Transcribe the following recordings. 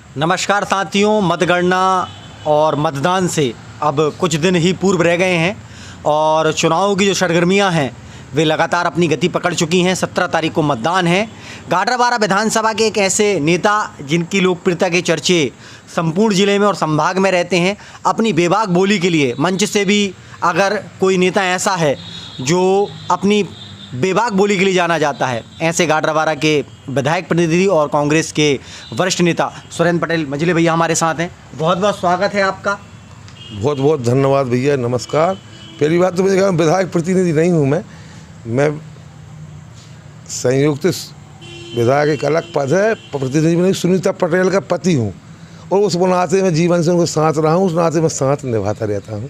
नमस्कार साथियों, मतगणना और मतदान से अब कुछ दिन ही पूर्व रह गए हैं और चुनाव की जो सरगर्मियां हैं वे लगातार अपनी गति पकड़ चुकी हैं। 17 तारीख को मतदान है। गाडरवारा विधानसभा के एक ऐसे नेता जिनकी लोकप्रियता के चर्चे संपूर्ण जिले में और संभाग में रहते हैं, अपनी बेबाक बोली के लिए मंच से भी अगर कोई नेता ऐसा है जो अपनी बेबाक बोली के लिए जाना जाता है, ऐसे गाडरवारा के विधायक प्रतिनिधि और कांग्रेस के वरिष्ठ नेता सुरेंद्र पटेल मंझले भैया हमारे साथ हैं। बहुत बहुत स्वागत है आपका। बहुत बहुत धन्यवाद भैया, नमस्कार। पहली बात तो मैं विधायक प्रतिनिधि नहीं हूँ, मैं संयुक्त विधायक एक अलग पद है, प्रतिनिधि नहीं। सुनीता पटेल का पति हूँ और उस नाते में जीवन से उनको साथ रहा हूँ, उस नाते में साथ निभाता रहता हूँ।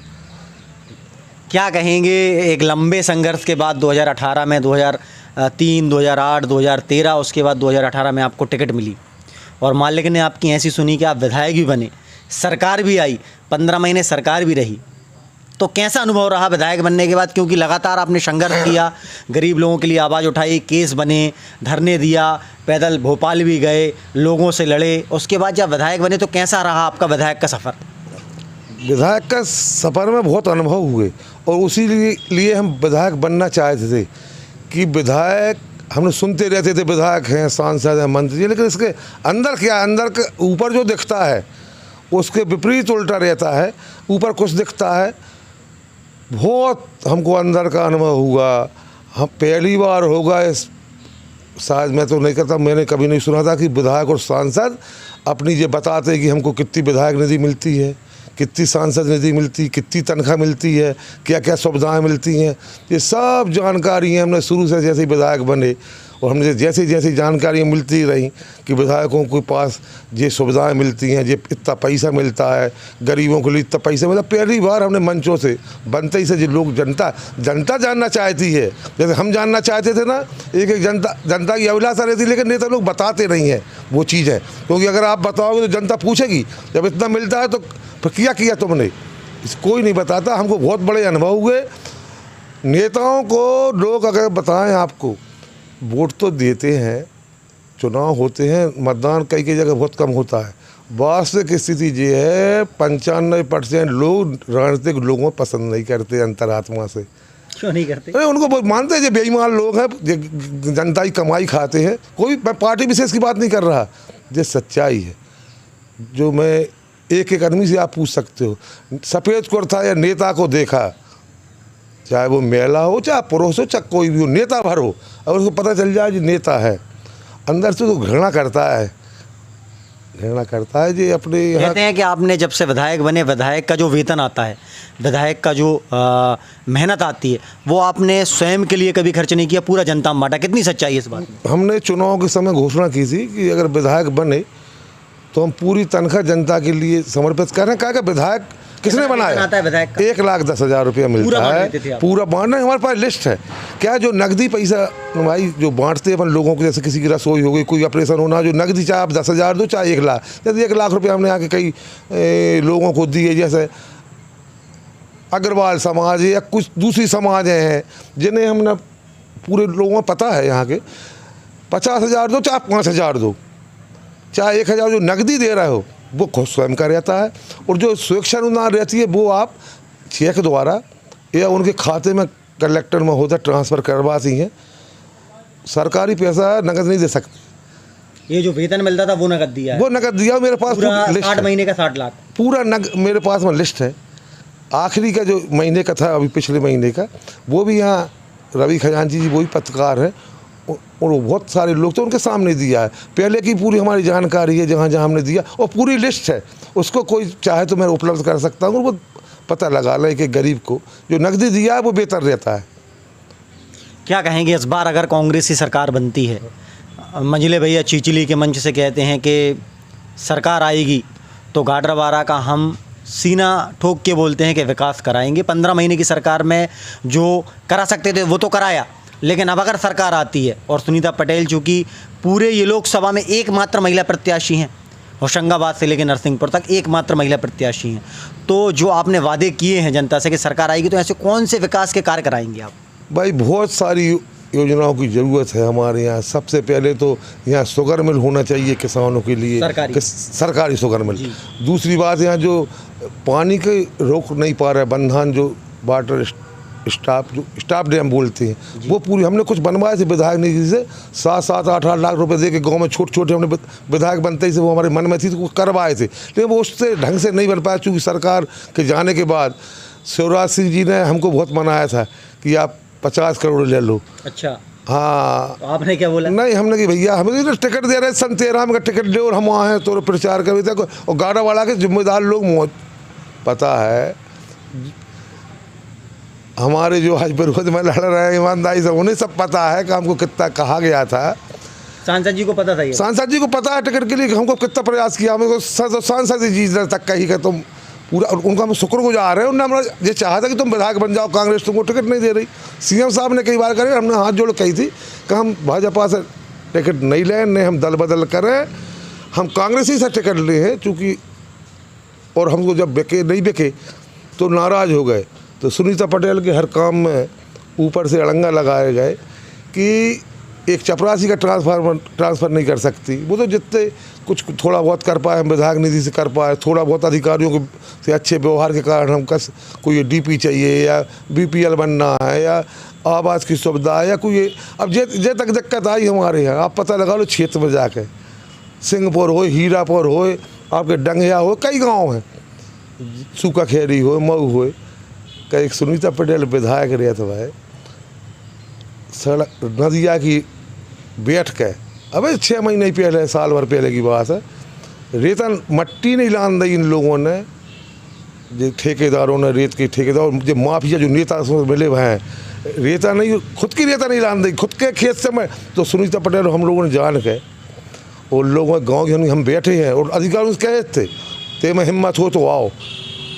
क्या कहेंगे, एक लंबे संघर्ष के बाद 2018 में 2003, 2008, 2013, उसके बाद 2018 में आपको टिकट मिली और मालिक ने आपकी ऐसी सुनी कि आप विधायक भी बने, सरकार भी आई, 15 महीने सरकार भी रही। तो कैसा अनुभव रहा विधायक बनने के बाद? क्योंकि लगातार आपने संघर्ष किया, गरीब लोगों के लिए आवाज़ उठाई, केस बने, धरने दिया, पैदल भोपाल भी गए, लोगों से लड़े। उसके बाद जब विधायक बने तो कैसा रहा आपका विधायक का सफ़र? विधायक का सफ़र में बहुत अनुभव हुए और उसी लिए हम विधायक बनना चाहते थे कि विधायक हमने सुनते रहते थे, विधायक हैं, सांसद हैं, मंत्री हैं, लेकिन इसके अंदर क्या है, अंदर के ऊपर जो दिखता है उसके विपरीत उल्टा रहता है। ऊपर कुछ दिखता है, बहुत हमको अंदर का अनुभव हुआ। हम पहली बार होगा इस, शायद मैं तो नहीं करता, मैंने कभी नहीं सुना था कि विधायक और सांसद अपनी ये बताते कि हमको कितनी विधायक निधि मिलती है, कितनी सांसद निधि मिलती, कितनी तनख्वाह मिलती है, क्या क्या सुविधाएं मिलती हैं। ये सब जानकारी हमने शुरू से जैसे विधायक बने और हमने जैसे जैसी जानकारियाँ मिलती रही कि विधायकों के पास ये सुविधाएं मिलती हैं, ये इतना पैसा मिलता है, गरीबों के लिए इतना पैसा मिलता। पहली बार हमने मंचों से बनते ही से जो लोग जनता जानना चाहती है, जैसे हम जानना चाहते थे ना, एक एक जनता की अभिलाषा रहती, लेकिन नेता लोग बताते नहीं हैं वो चीज़ है। क्योंकि अगर आप बताओगे तो जनता पूछेगी, जब इतना मिलता है तो क्या किया तुमने, कोई नहीं बताता। हमको बहुत बड़े अनुभव हुए। नेताओं को लोग अगर बताएं, आपको वोट तो देते हैं, चुनाव होते हैं, मतदान कई जगह बहुत कम होता है। वास्तविक स्थिति ये है 95% लोग राजनीतिक लोगों को पसंद नहीं करते अंतरात्मा से। क्यों नहीं करते? अरे उनको मानते हैं ये बेईमान लोग हैं, जनता की कमाई खाते हैं। कोई पार्टी विशेष की बात नहीं कर रहा, ये सच्चाई है जो मैं एक आदमी से आप पूछ सकते हो। सफ़ेद कुर्ता या नेता को देखा, चाहे वो महिला हो, चाहे पुरुष हो, चाहे कोई भी हो, नेता भर हो, और उसको पता चल जाए कि नेता है, अंदर से तो घृणा करता है जी। अपने यहाँ कहते हैं कि आपने जब से विधायक बने, विधायक का जो वेतन आता है, विधायक का जो मेहनत आती है, वो आपने स्वयं के लिए कभी खर्च नहीं किया, पूरा जनता में बांटा। कितनी सच्चाई है इस बात में? हमने चुनाव के समय घोषणा की थी कि अगर विधायक बने तो हम पूरी तनख्वाह जनता के लिए समर्पित करें। कहा कि विधायक किसने बनाया? 1,10,000 रुपया मिलता है, पूरा बांटना। हमारे पास लिस्ट है क्या, जो नकदी पैसा भाई जो बांटते हैं अपन लोगों को, जैसे किसी की रसोई हो गई, कोई ऑपरेशन होना, जो नकदी चाहे आप 10,000 दो, चाहे 1 लाख। जैसे 1 लाख रुपया हमने आके कई लोगों को दिए, जैसे अग्रवाल समाज या कुछ दूसरी समाज हैं जिन्हें हमने पूरे लोगों को पता है यहाँ के, 50,000 दो, चाहे 5,000 दो, चाहे 1,000 जो नकदी दे रहे हो, वो खुद स्वयं का रहता है। और जो सुरक्षा अनुदान रहती है वो आप चेक द्वारा या उनके खाते में कलेक्टर में होता ट्रांसफ़र करवाती हैं। सरकारी पैसा नकद नहीं दे सकते। ये जो वेतन मिलता था वो नकद दिया है? वो नकद दिया। मेरे पास पूरा लिस्ट 8 महीने का 60 लाख पूरा मेरे पास में लिस्ट है। आखिरी का जो महीने का था, अभी पिछले महीने का, वो भी यहाँ रवि खजांची जी वही पत्रकार है और बहुत सारे लोग तो उनके सामने दिया है। पहले की पूरी हमारी जानकारी है जहाँ जहाँ हमने दिया, और पूरी लिस्ट है। उसको कोई चाहे तो मैं उपलब्ध कर सकता हूँ, वो पता लगा लें कि गरीब को जो नकदी दिया है वो बेहतर रहता है। क्या कहेंगे इस बार अगर कांग्रेस की सरकार बनती है? मंझले भैया चीचली के मंच से कहते हैं कि सरकार आएगी तो गाडरवारा का हम सीना ठोक के बोलते हैं कि विकास कराएंगे। 15 महीने की सरकार में जो करा सकते थे वो तो कराया, लेकिन अब अगर सरकार आती है और सुनीता पटेल चूँकि पूरे ये लोकसभा में एकमात्र महिला प्रत्याशी हैं, होशंगाबाद से लेकर नरसिंहपुर तक एकमात्र महिला प्रत्याशी हैं, तो जो आपने वादे किए हैं जनता से कि सरकार आएगी, तो ऐसे कौन से विकास के कार्य कराएंगे आप? भाई बहुत सारी योजनाओं की ज़रूरत है हमारे यहाँ। सबसे पहले तो यहाँ शुगर मिल होना चाहिए किसानों के लिए, सरकारी शुगर मिल। दूसरी बात, यहाँ जो पानी के रोक नहीं पा रहा है बंधान, जो वाटर स्टाफ डैम बोलते हैं, वो पूरी हमने कुछ बनवाए थे विधायक निधि से, 7-8 लाख रुपए दे के गाँव में छोटे छोटे हमने विधायक बनते ही से वो हमारे मन में थी तो वो करवाए थे, लेकिन वो उससे ढंग से नहीं बन पाया। चूँकि सरकार के जाने के बाद शिवराज सिंह जी ने हमको बहुत मनाया था कि आप 50 करोड़ ले लो। अच्छा, हाँ, तो आपने क्या बोला? नहीं, हमने कि भैया हमें तो टिकट दे रहे, सन 13 में का टिकट ले और हम वहाँ हैं तो प्रचार कर रहे थे। और गाड़ा वाला के जिम्मेदार लोग पता है, हमारे जो आज विरोध में लड़ रहे हैं ईमानदारी से, उन्हें सब पता है कि हमको कितना कहा गया था। सांसद जी को पता था? सांसद जी को पता है टिकट के लिए हमको कितना प्रयास किया। हमको सांसद जी तक कही कि तुम पूरा, उनका हम शुक्रगुजार है। उन्होंने हमारा ये चाहा था कि तुम विधायक बन जाओ, कांग्रेस तुमको टिकट नहीं दे रही। सीएम साहब ने कई बार करे, हमने हाथ जोड़ कही थी कि हम भाजपा से टिकट नहीं लें, नहीं हम दल बदल करें, हम कांग्रेस ही से टिकट ले हैं। चूँकि और हमको जब बिके नहीं बिके तो नाराज़ हो गए, तो सुनीता पटेल के हर काम में ऊपर से अड़ंगा लगाए गए कि एक चपरासी का ट्रांसफ़र नहीं कर सकती। वो तो जितने कुछ थोड़ा बहुत कर पाए, हम विधायक निधि से कर पाए, थोड़ा बहुत अधिकारियों के से अच्छे व्यवहार के कारण हम कोई डीपी चाहिए या बीपीएल बनना है या आवास की सुविधा है या कोई, अब जे तक दिक्कत आई हमारे यहाँ। आप पता लगा लो क्षेत्र में जाके, सिंहपुर हो, हीरापुर हो, आपके डंगिया हो, कई गाँव हैं, सूखा खेरी हो, मऊ हो, का एक सुनीता पटेल विधायक रहे थे भाई, सड़क नदिया की बैठ के, अबे 6 महीने पहले, साल भर पहले की बात है, रेता मट्टी नहीं लान दी इन लोगों ने, जो ठेकेदारों ने, रेत के ठेकेदार, जो माफिया जो नेता मिले हुए हैं, रेता नहीं, खुद की रेता नहीं लान दी, खुद के खेत से। मैं तो सुनीता पटेल हम लोगों ने जान के, और लोगों गाँव के हम बैठे हैं और अधिकारियों से कहे थे ते में हिम्मत हो तो आओ।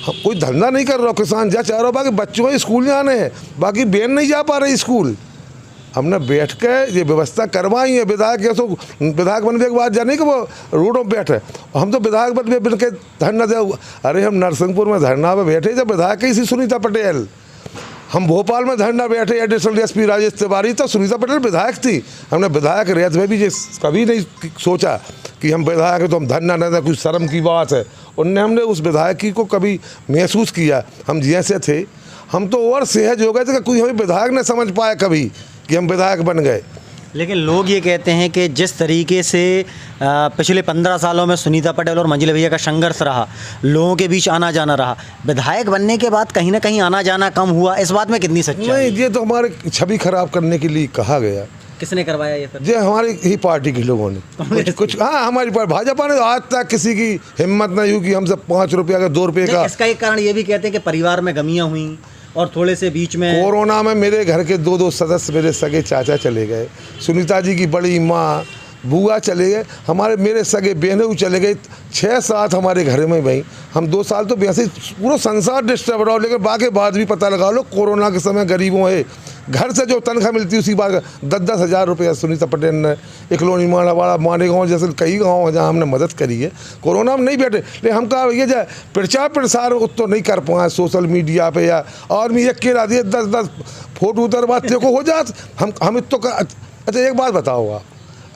हम कोई धंधा नहीं कर रहा, किसान जा चाह रहा, बाकी बच्चों को स्कूल जाने हैं, बाकी बहन नहीं जा पा रही स्कूल। हमने बैठ के ये व्यवस्था करवाई है। विधायक ऐसो विधायक बनने के बाद जाने कि वो रोडों पर बैठे, हम तो विधायक बन के धरना दे। अरे हम नरसिंहपुर में धरना पे बैठे जब विधायक ही सुनीता पटेल, हम भोपाल में धरना बैठे एडिशनल एसपी राजेश तिवारी, तो सुनीता पटेल विधायक थी। हमने विधायक रेत में भी कभी नहीं सोचा कि हम विधायक हैं तो हम धरना न दें, कुछ शर्म की बात है। उनने हमने उस विधायकी को कभी महसूस किया। हम जैसे थे, हम तो और सहज हो गए थे कि कोई हमें विधायक न समझ पाया कभी कि हम विधायक बन गए। लेकिन लोग ये कहते हैं कि जिस तरीके से पिछले 15 सालों में सुनीता पटेल और मंजिल भैया का संघर्ष रहा, लोगों के बीच आना जाना रहा, विधायक बनने के बाद कहीं ना कहीं आना जाना कम हुआ, इस बात में कितनी सच्चाई? नहीं, ये तो हमारे छवि खराब करने के लिए कहा गया। किसने करवाया ये फिर? ये हमारी ही पार्टी के लोगों ने कुछ हाँ, हमारी पार्टी भाजपा ने आज तक किसी की हिम्मत नहीं हुई कि हमसे 5 रुपये का 2 रुपये का। इसका एक कारण ये भी कहते हैं कि परिवार में गमियाँ हुई और थोड़े से बीच में कोरोना में मेरे घर के 2 सदस्य, मेरे सगे चाचा चले गए, सुनीता जी की बड़ी माँ बुआ चले गए, हमारे मेरे सगे बहनें चले गए, 6-7 हमारे घर में भाई। हम 2 साल तो वैसे पूरा संसार डिस्टर्ब रहा, लेकिन बाकी बाद भी पता लगा लो, कोरोना के समय गरीबों है घर से जो तनख्वाह मिलती है उसी बात का 10-10 हज़ार रुपया सुनीता पटेल ने इकलोनी माड़ावाड़ा मानेगांव जैसे कई गाँव हैं जहाँ हमने मदद करी है। कोरोना में नहीं बैठे, लेकिन हम कहा ये जाए प्रचार प्रसार तो नहीं कर पाए सोशल मीडिया पे, या आदमी एक के दिए 10-10 फोटो उतरवाते को हो जात। हम तो अच्छा एक बात बताओ, आप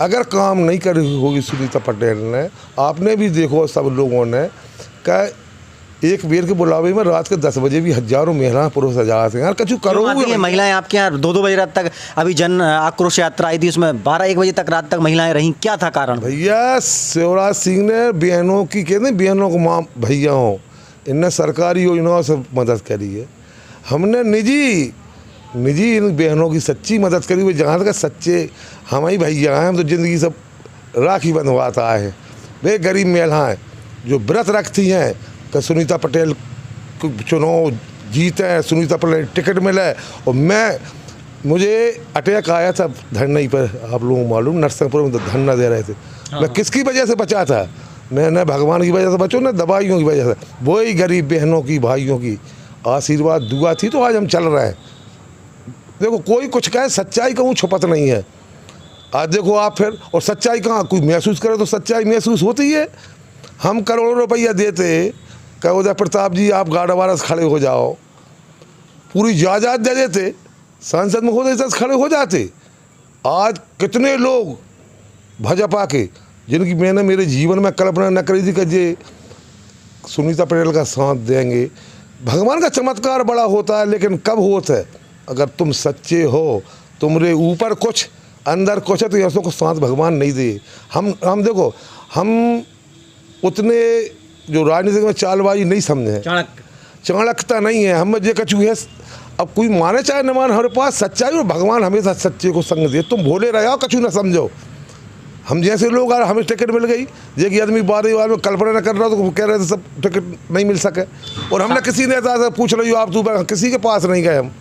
अगर काम नहीं करी होगी सुनीता पटेल ने, आपने भी देखो सब लोगों ने का एक बेर के बुलावे में रात के 10 बजे भी हजारों महिला पुरुष हजार थे यार, कछु करो। महिलाएं आपके यहाँ 2-2 बजे रात तक, अभी जन आक्रोश यात्रा आई थी उसमें 12-1 बजे तक रात तक महिलाएं रहीं, क्या था कारण? भैया शिवराज सिंह ने बहनों की, कहते हैं बहनों को माँ भैया हो, इनने सरकारी योजनाओं से मदद करी है। हमने निजी इन बहनों की सच्ची मदद करी हुई, जहाँ तक सच्चे हम ही भैया हैं। हम तो ज़िंदगी सब राखी बंधवाता है। वे गरीब महिलाएँ जो व्रत रखती हैं कि सुनीता पटेल को चुनाव जीते, सुनीता पटेल टिकट मिले। और मुझे अटैक आया था धरने पर, आप लोगों को मालूम, नरसिंहपुर में धरना दे रहे थे। मैं किसकी वजह से बचा था? मैं न भगवान की वजह से बचूँ न दवाइयों की वजह से, वही गरीब बहनों की भाइयों की आशीर्वाद दुआ थी तो आज हम चल रहे हैं। देखो कोई कुछ कहे, सच्चाई कहूँ छुपत नहीं है। आज देखो आप फिर, और सच्चाई कहाँ कोई महसूस करे तो सच्चाई महसूस होती है। हम करोड़ों रुपया देते, कहो उदय प्रताप जी आप गाड़ावाड़ा से खड़े हो जाओ, पूरी जायदाद दे देते, सांसद महोदय से खड़े हो जाते, आज कितने लोग भाजपा के जिनकी मैंने मेरे जीवन में कल्पना न करी थी कि ये सुनीता पटेल का साथ देंगे। भगवान का चमत्कार बड़ा होता है, लेकिन कब होता है? अगर तुम सच्चे हो, तुम्हारे ऊपर कुछ अंदर कुछ है, तो ऐसों को साथ भगवान नहीं दे। हम देखो, हम उतने जो राजनीति में चालबाजी नहीं समझे हैं, चाणक्यता नहीं है हम ये कछु है। अब कोई माने चाहे न माने, हमारे पास सच्चाई और भगवान हमेशा सच्चे को संग दे। तुम भोले रहो, कछु ना समझो। हम जैसे लोग आ हमें टिकट मिल गई, जे कि आदमी बार में कल्पना न कर रहा, तो कह रहे थे सब टिकट नहीं मिल सके। और हमने किसी नेता से पूछ रही हो आप, तो किसी के पास नहीं गए हम।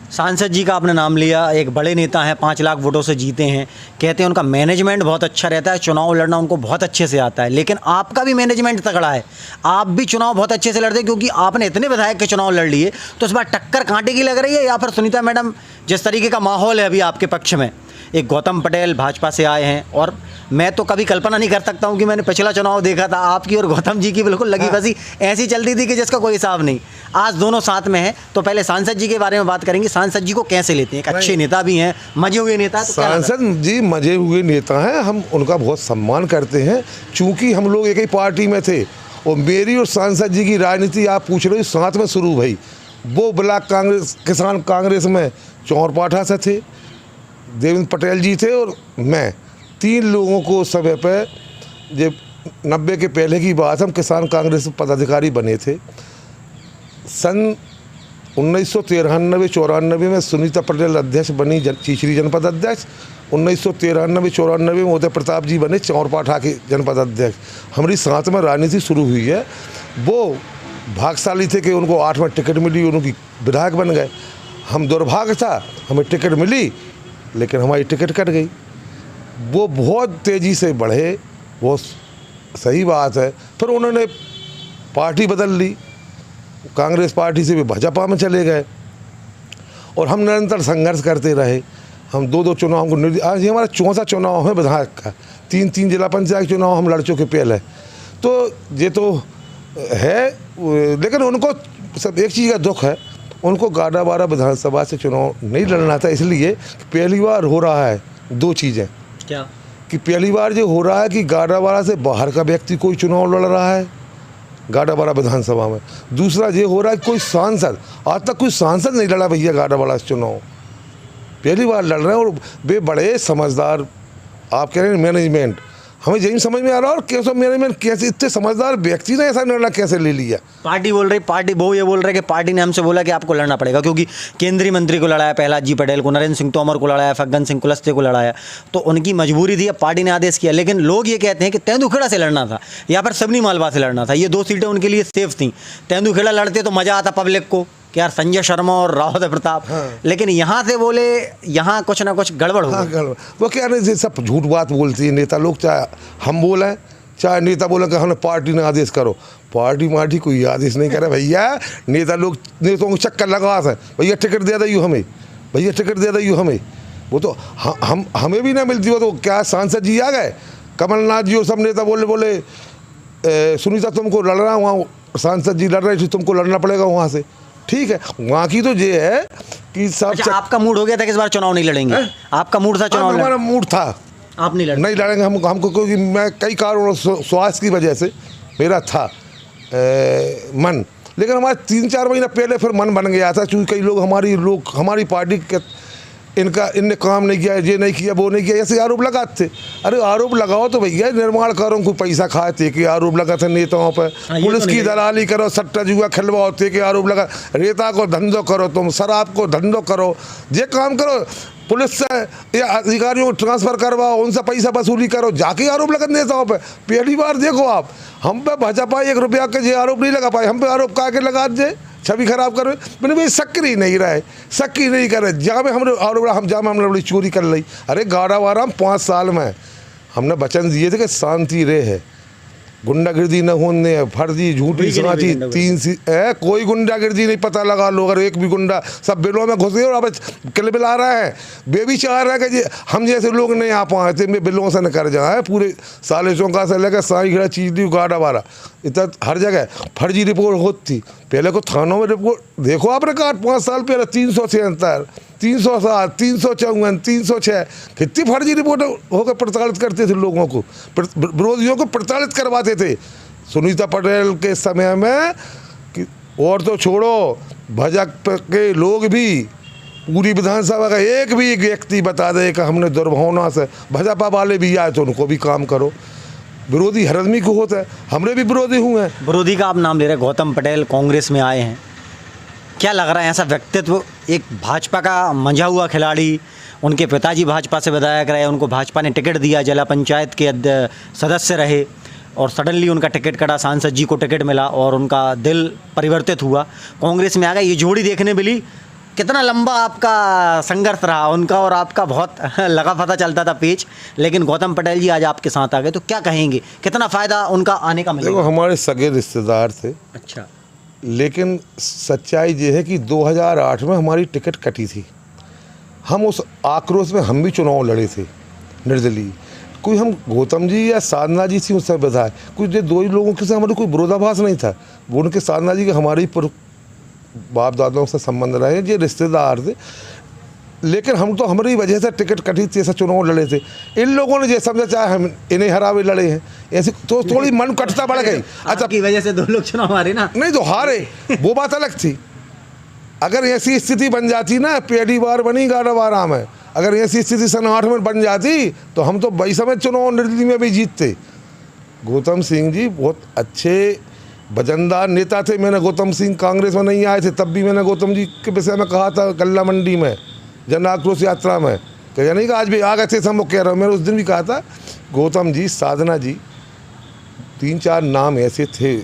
सांसद जी का आपने नाम लिया, एक बड़े नेता हैं, 5 लाख वोटों से जीते हैं, कहते हैं उनका मैनेजमेंट बहुत अच्छा रहता है, चुनाव लड़ना उनको बहुत अच्छे से आता है। लेकिन आपका भी मैनेजमेंट तगड़ा है, आप भी चुनाव बहुत अच्छे से लड़ते हैं, क्योंकि आपने इतने विधायक के चुनाव लड़ लिए। तो इस बार टक्कर कांटे की लग रही है, या फिर सुनीता मैडम, जिस तरीके का माहौल है अभी आपके पक्ष में, एक गौतम पटेल भाजपा से आए हैं, और मैं तो कभी कल्पना नहीं कर सकता हूं कि मैंने पिछला चुनाव देखा था आपकी और गौतम जी की बिल्कुल लगी फसी ऐसी चलती थी कि जिसका कोई हिसाब नहीं। आज दोनों साथ में हैं, तो पहले सांसद जी के बारे में बात करेंगे। सांसद जी को कैसे लेते हैं? एक अच्छे नेता भी हैं, मजे हुए नेता। तो सांसद जी मजे हुए नेता हैं, हम उनका बहुत सम्मान करते हैं, चूँकि हम लोग एक ही पार्टी में थे। और मेरी और सांसद जी की राजनीति आप पूछ रहे हो, साथ में शुरू भई। वो ब्लॉक कांग्रेस, किसान कांग्रेस में चौरपाठा से थे, देवेंद्र पटेल जी थे और मैं, 3 लोगों को समय पे, जब 90 के पहले की बात, हम किसान कांग्रेस पदाधिकारी बने थे। सन 1993-94 में सुनीता पटेल अध्यक्ष बनी, चीचरी जनपद अध्यक्ष। 1993-94 में उदय प्रताप जी बने चौरपाठा के जनपद अध्यक्ष। हमारी साथ में राजनीति शुरू हुई है। वो भाग्यशाली थे कि उनको 8 में टिकट मिली, उनकी विधायक बन गए। हम दुर्भाग्य था, हमें टिकट मिली लेकिन हमारी टिकट कट गई। वो बहुत तेज़ी से बढ़े, बहुत सही बात है। फिर उन्होंने पार्टी बदल ली, कांग्रेस पार्टी से भी भाजपा में चले गए, और हम निरंतर संघर्ष करते रहे। हम 2-2 चुनाव को, आज ये हमारा 4था चुनाव है विधायक का, 3-3 जिला पंचायत चुनाव हम लड़ चुके पहले। तो ये तो है, लेकिन उनको सब एक चीज़ का दुख है, उनको गाडावारा विधानसभा से चुनाव नहीं लड़ना था। इसलिए पहली बार हो रहा है 2 चीज़ें। क्या? कि पहली बार जो हो रहा है कि गाडावारा से बाहर का व्यक्ति कोई चुनाव लड़ रहा है गाडावारा विधानसभा में। दूसरा ये हो रहा है कि कोई सांसद, आज तक कोई सांसद नहीं लड़ा भैया गाडावारा से चुनाव, पहली बार लड़ रहे हैं। और वे बड़े समझदार, आप कह रहे हैं मैनेजमेंट, हमें यही समझ में आ रहा है। और कैसे मैनेजमेंट, कैसे इतने समझदार व्यक्ति ने ऐसा निर्णय कैसे ले लिया? पार्टी बोल रही, पार्टी वो ये बोल रहे कि पार्टी ने हमसे बोला कि आपको लड़ना पड़ेगा, क्योंकि केंद्रीय मंत्री को लड़ाया, प्रहलाद जी पटेल को, नरेंद्र सिंह तोमर को लड़ाया, फग्गन सिंह कुलस्ते को लड़ाया, तो उनकी मजबूरी थी, अब पार्टी ने आदेश किया। लेकिन लोग ये कहते हैं कि तेंदुखेड़ा से लड़ना था या फिर सबनी मालवा से लड़ना था, ये 2 सीटें उनके लिए सेफ थी। तेंदुखेड़ा लड़ते तो मज़ा आता पब्लिक को कि यार संजय शर्मा और राव प्रताप। हाँ। लेकिन यहाँ से बोले यहाँ कुछ ना कुछ गड़बड़ हो। हाँ, गड़बड़। वो क्या नहीं, सब झूठ बात बोलती है नेता लोग, चाहे हम बोलें चाहे नेता बोले कि हमने पार्टी ने आदेश करो। पार्टी कोई आदेश नहीं करे भैया। नेता लोग नेताओं को चक्कर लगा है, भैया टिकट दे दो हमें, भैया टिकट दे दो हमें। वो तो हमें भी ना मिलती। वो तो क्या सांसद जी आ गए, कमलनाथ जी और सब नेता बोले सुनीता तुमको लड़ रहा, वहाँ सांसद जी लड़ रहे थे, तुमको लड़ना पड़ेगा वहाँ से। ठीक है, वहाँ की तो ये है कि सब। अच्छा, आपका मूड हो गया था कि इस बार चुनाव नहीं लड़ेंगे? आपका मूड था चुनाव? हमारा मूड था, आप नहीं लड़ेंगे हमको, क्योंकि मैं कई कारणों स्वास्थ्य की वजह से मेरा था मन। लेकिन हमारे 3-4 महीना पहले फिर मन बन गया था, क्योंकि कई लोग हमारी पार्टी के इनने काम नहीं किया, ये नहीं किया, वो नहीं किया, ऐसे आरोप लगाते थे। अरे आरोप लगाओ तो भैया निर्माण करो, कोई पैसा खाते कि आरोप लगाते नेताओं पर। पुलिस की दलाली करो, सट्टा जुआ खिलवाओ के आरोप लगा। रेता को धंधो करो, तुम शराब को धंधो करो, ये काम करो। पुलिस से या अधिकारियों को ट्रांसफ़र करवाओ, उनसे पैसा वसूली करो, जाके आरोप लगा नेताओं पे। पहली बार देखो आप, हम पे भाजपा 1 रुपया के जो आरोप नहीं लगा पाए, हम पे आरोप काहे लगा दे, छवि खराब कर। मैंने भाई सक्रिय नहीं रहे, सक्रिय नहीं करे। जहाँ में हमने आरोप, हम जहाँ में हमने बड़ी चोरी कर ली। अरे गाडावारा हम 5 साल में हमने वचन दिए थे कि शांति रहे, गुंडागिर्दी न होने, फर्जी झूठी सांची 3 कोई गुंडागिर्दी नहीं। पता लगा लो, अगर एक भी गुंडा, सब बिलों में घुसे और अब किलबिला रहे हैं। वे भी चाह रहे हैं कि हम जैसे लोग नहीं आ पाए थे, मैं बिलों से न कर जाए। पूरे साले चौका से लेकर साई घड़ा चीज दी गाडावारा, इतना हर जगह फर्जी रिपोर्ट होती थी। पहले को थानों में रिपोर्ट देखो आप रिकॉर्ड 5 साल पहले 376, 307, 354, 306 कितनी फर्जी रिपोर्ट होकर प्रताड़ित करते थे लोगों को, विरोधियों को प्रताड़ित करवाते थे। सुनीता पटेल के समय में और तो छोड़ो, भाजपा के लोग भी पूरी विधानसभा का एक भी व्यक्ति बता दे कि हमने दुर्भावना से, भाजपा वाले भी आए तो उनको भी काम करो। विरोधी हर आदमी को होता है, हमने भी विरोधी हुए हैं। विरोधी का आप नाम ले रहे हैं, गौतम पटेल कांग्रेस में आए हैं, क्या लग रहा है ऐसा व्यक्तित्व, एक भाजपा का मंझा हुआ खिलाड़ी, उनके पिताजी भाजपा से विधायक रहे, उनको भाजपा ने टिकट दिया, जिला पंचायत के सदस्य रहे और सडनली उनका टिकट कटा, सांसद जी को टिकट मिला और उनका दिल परिवर्तित हुआ, कांग्रेस में आ गए, ये जोड़ी देखने मिली। कितना लंबा आपका संघर्ष रहा उनका और आपका, बहुत लगा पता चलता था पेच, लेकिन गौतम पटेल जी आज आपके साथ आ गए, तो क्या कहेंगे, कितना फ़ायदा उनका आने का मिलेगा? देखो, हमारे सगे रिश्तेदार थे। अच्छा। लेकिन सच्चाई ये है कि 2008 में हमारी टिकट कटी थी। हम उस आक्रोश में हम भी चुनाव लड़े थे निर्दलीय। कोई हम गौतम जी या साधना जी थी उस समय विधायक, कुछ दो ही लोगों के साथ हमारे कोई विरोधाभास नहीं था। वो उनके साधना जी के हमारे बाप दादाओं से संबंध रहे, ये रिश्तेदार थे। लेकिन हम तो हमारी वजह से टिकट कटी थी, ऐसा चुनाव लड़े थे। इन लोगों ने ये समझा चाहे हम इन्हें हरावे लड़े हैं, ऐसे तो थोड़ी मन कटता बढ़ गई। अच्छा, की वजह से 2 लोग चुनाव हारे ना? नहीं तो हारे, वो बात अलग थी। अगर ऐसी स्थिति बन जाती ना, पहली बार बनी गाड़ावारा में, अगर ऐसी स्थिति सन 8 में बन जाती तो हम तो बड़ी समय चुनाव निर्दलीय में भी जीतते। गौतम सिंह जी बहुत अच्छे वजनदार नेता थे। मैंने गौतम सिंह कांग्रेस में नहीं आए थे तब भी मैंने गौतम जी के विषय में कहा था गल्ला मंडी में, जन आक्रोश यात्रा में, कह नहीं कि आज भी आ गए थे, हम लोग कह रहे हो। मैंने उस दिन भी कहा था गौतम जी, साधना जी, 3-4 नाम ऐसे थे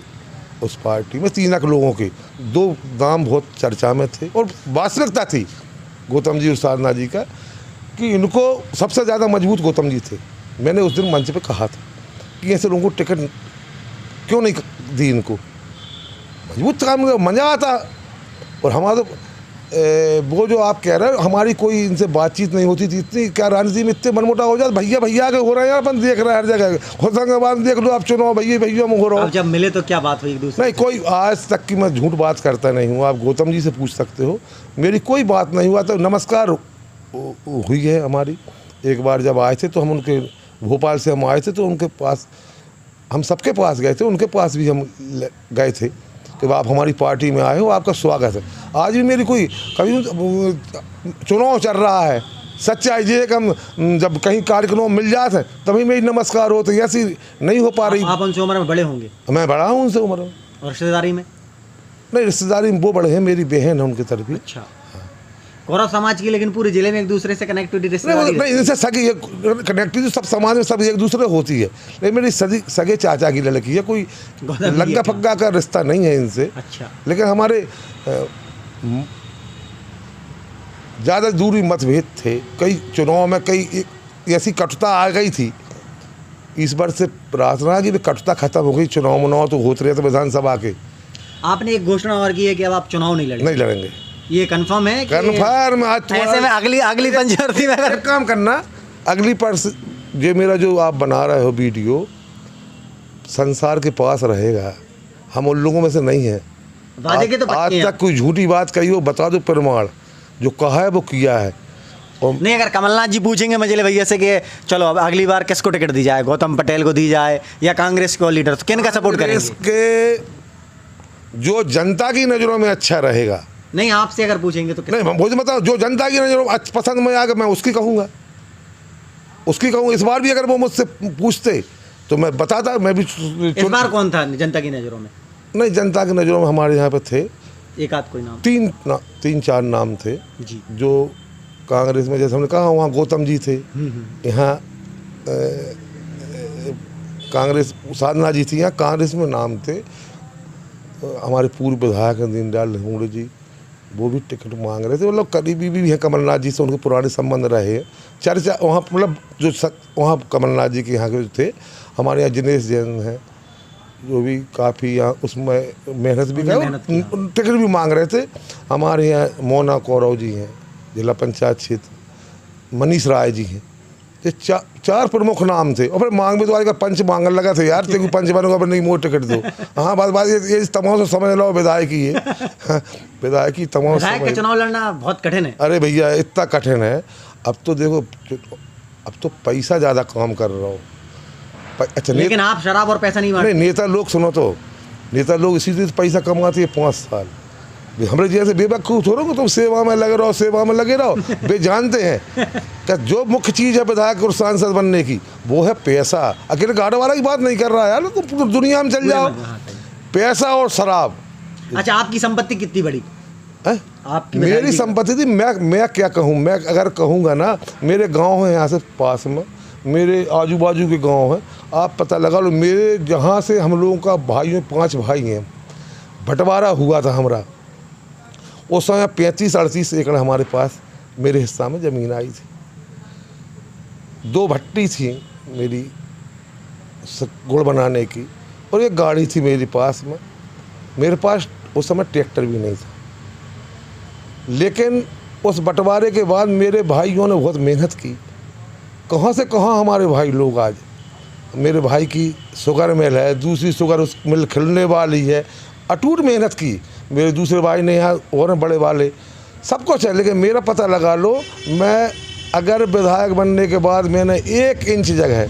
उस पार्टी में, 3 लाख लोगों के 2 नाम बहुत चर्चा में थे और वास्तविकता थी गौतम जी और साधना जी का कि इनको सबसे ज़्यादा मजबूत गौतम जी थे। मैंने उस दिन मंच पे कहा था कि ऐसे लोगों को टिकट क्यों नहीं दी, इनको मजबूत काम मज़ा आता। और हमारा तो वो जो आप कह रहे हो, हमारी कोई इनसे बातचीत नहीं होती थी, इतनी क्या राजनीति में इतने मनमुटाव हो जाता, भैया भैया के हो रहे हैं, अपन देख रहे हैं हर जगह। होशंगाबाद देख लो आप, चुनाव भैया भैया में हो रहा हो। जब मिले तो क्या बात हुई एक दूसरे? नहीं, कोई आज तक की मैं झूठ बात करता नहीं हूँ, आप गौतम जी से पूछ सकते हो, मेरी कोई बात नहीं हुआ। तो नमस्कार हुई है हमारी। एक बार जब आए थे तो हम उनके, भोपाल से हम आए थे तो उनके पास, हम सबके पास गए थे, उनके पास भी हम गए थे कि आप हमारी पार्टी में आए हो, आपका स्वागत है। आज भी मेरी कोई, कभी चुनाव चल रहा है, सच्चाई ये है कि हम जब कहीं कार्यक्रम मिल जाते हैं तभी मेरी नमस्कार होते, ऐसी नहीं हो पा रही। आप उनसे उम्र में बड़े होंगे? मैं बड़ा हूँ उनसे उम्र में। और रिश्तेदारी में? नहीं, रिश्तेदारी में वो बड़े हैं, मेरी बहन है उनकी तरफ ही। अच्छा। गौरव समाज की, लेकिन पूरे जिले में एक दूसरे से कनेक्टिविटी? नहीं, इनसे सगी कनेक्टिविटी सब समाज में सब एक दूसरे होती है, लेकिन मेरी सगे चाचा की लड़की है, कोई लग्गा फग्गा का रिश्ता नहीं है इनसे। अच्छा। लेकिन हमारे ज़्यादा दूरी मतभेद थे, कई चुनाव में कई ऐसी कटुता आ गई थी। इस बार से प्रार्थना की भी कटुता खत्म हो गई, चुनाव मुनाव तो होते रहे थे विधानसभा के। आपने एक घोषणा और की है कि अब आप चुनाव नहीं लड़ेंगे, ये कंफर्म है? कंफर्म। आज ऐसे में अगली पंचायती में अगर काम करना, अगली ये मेरा जो आप बना रहे हो वीडियो संसार के पास रहेगा, हम उन लोगों में से नहीं है। आज तक कोई झूठी बात कही हो, बता दो प्रमाण, जो कहा है वो किया है। और नहीं, अगर कमलनाथ जी पूछेंगे मझले भैया से कि चलो अब अगली बार किसको टिकट दी जाए, गौतम पटेल को दी जाए या कांग्रेस को लीडर, तो किन का सपोर्ट करेंगे? के जो जनता की नज़रों में अच्छा रहेगा। नहीं, आपसे अगर पूछेंगे तो नहीं, मुझे बताओ, जो जनता की नज़रों में पसंद में आएगा मैं उसकी कहूँगा, उसकी कहूँगा। इस बार भी अगर वो मुझसे पूछते तो मैं बताता। मैं भी इस बार कौन था जनता की नज़रों में? नहीं, जनता की नज़रों में हमारे यहाँ पे थे एक आध कोई नाम, 3-4 नाम थे जी, जो कांग्रेस में, जैसे हमने कहा, वहाँ गौतम जी थे, यहाँ कांग्रेस साधना जी थी, यहाँ कांग्रेस में नाम थे। हमारे पूर्व विधायक दीनदयाल हुंगड़े जी, वो भी टिकट मांग रहे थे। मतलब करीबी भी हैं कमलनाथ जी से, उनके पुराने संबंध रहे हैं, चर्चा वहाँ, मतलब जो वहाँ कमलनाथ जी के यहाँ के थे। हमारे यहाँ जिनेश जैन हैं जो भी काफ़ी यहाँ उसमें मेहनत भी कर, टिकट भी मांग रहे थे। हमारे यहाँ मोना कौरव जी हैं, जिला पंचायत क्षेत्र, मनीष राय जी हैं, ये चार प्रमुख नाम थे और फिर मांग में तो आएगा पंच मांगने लगा था यार, तेरे को पंच बनूंगा पर नहीं मोर टिकट दो। हाँ बात ये तमाम से समझ लो विधायक ही है। विधायक की तमाम विधायक का चुनाव लड़ना बहुत कठिन है। अरे भैया इतना कठिन है। अब तो देखो, अब तो पैसा ज़्यादा काम कर रहा हो। अच्छा लेकिन आप शराब और पैसा नहीं नहीं, नेता लोग सुनो तो, नेता लोग इसी से पैसा कमाते हैं 5 साल। हमारे जैसे बेवकूफ़ थोड़ा को तुम सेवा में लगे रहो, सेवा में लगे रहो। वे जानते हैं कि जो मुख्य चीज़ है विधायक और सांसद बनने की वो है पैसा। अकेले गाड़ा वाला की बात नहीं कर रहा है यार, तुम तो दुनिया में चल जाओ। पैसा और शराब। अच्छा, आपकी संपत्ति कितनी बड़ी है? आपकी मेरी संपत्ति थी, मैं क्या कहूँ, मैं अगर कहूँगा ना, मेरे गाँव है यहाँ से पास में, मेरे आजू बाजू के गाँव हैं, आप पता लगा लो। मेरे जहाँ से हम लोगों का भाई 5 भाई हैं, बंटवारा हुआ था हमारा उस समय 35-38 एकड़ हमारे पास मेरे हिस्सा में ज़मीन आई थी। 2 भट्टी थी मेरी गुड़ बनाने की और एक गाड़ी थी मेरे पास में। मेरे पास उस समय ट्रैक्टर भी नहीं था, लेकिन उस बंटवारे के बाद मेरे भाइयों ने बहुत मेहनत की। कहाँ से कहाँ हमारे भाई लोग आज, मेरे भाई की शुगर मिल है, दूसरी शुगर उस मिल खिलने वाली है, अटूट मेहनत की। मेरे दूसरे भाई ने यहाँ और बड़े वाले सबको चाहिए, लेकिन मेरा पता लगा लो, मैं अगर विधायक बनने के बाद मैंने 1 इंच जगह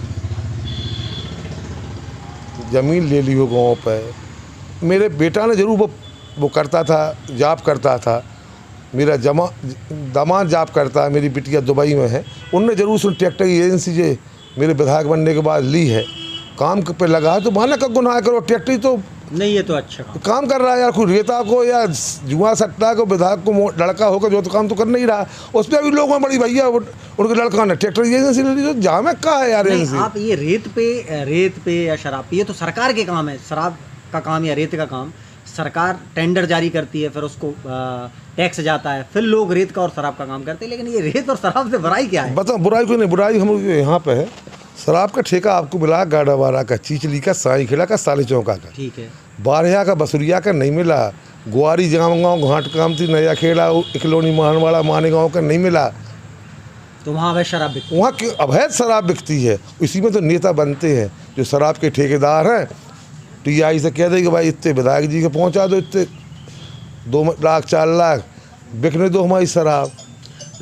ज़मीन ले ली हो गाँव पे। मेरे बेटा ने ज़रूर वो करता था, जॉब करता था, मेरा दामाद जॉब करता है, मेरी बिटिया दुबई में है, उनने ज़रूर सुन ट्रैक्टर की एजेंसी जो मेरे विधायक बनने के बाद ली है, काम पे लगा है, तो माना का गुनाह करो। ट्रैक्टर तो नहीं, ये तो अच्छा काम कर रहा है यार, कोई रेता को या जुआ सट्टा को विधायक को लड़का होकर जो तो काम तो कर नहीं रहा। उस पर अभी लोगों में बड़ी भैया उनके लड़का ने ट्रैक्टर एजेंसी ले ली, तो जामे का है यार एजेंसी। आप ये रेत पे या शराब पे, ये तो सरकार के काम है। शराब का काम या रेत का काम सरकार टेंडर जारी करती है, फिर उसको टैक्स जाता है, फिर लोग रेत का और शराब का काम करते हैं। लेकिन ये रेत और शराब से बुराई क्या है? बताओ, बुराई क्यों नहीं, बुराई हम यहाँ पे है। शराब का ठेका आपको मिला गाड़ावाड़ा का, चीचली का, साई खेड़ा का, साले चौका का, ठीक है। बारहिया का, बसुरिया का नहीं मिला। ग्वारी गाँव घाट कामती, नया खेड़ा, इकलोनी, मानवाड़ा, मानेगांव का नहीं मिला। तो वहाँ अवैध शराब बिकती, वहाँ अवैध शराब बिकती है। इसी में तो नेता बनते हैं जो शराब के ठेकेदार हैं। TI से कह दे कि भाई इतने विधायक जी के पहुँचा दो, इतने 2 लाख 4 लाख बिकने दो हमारी शराब।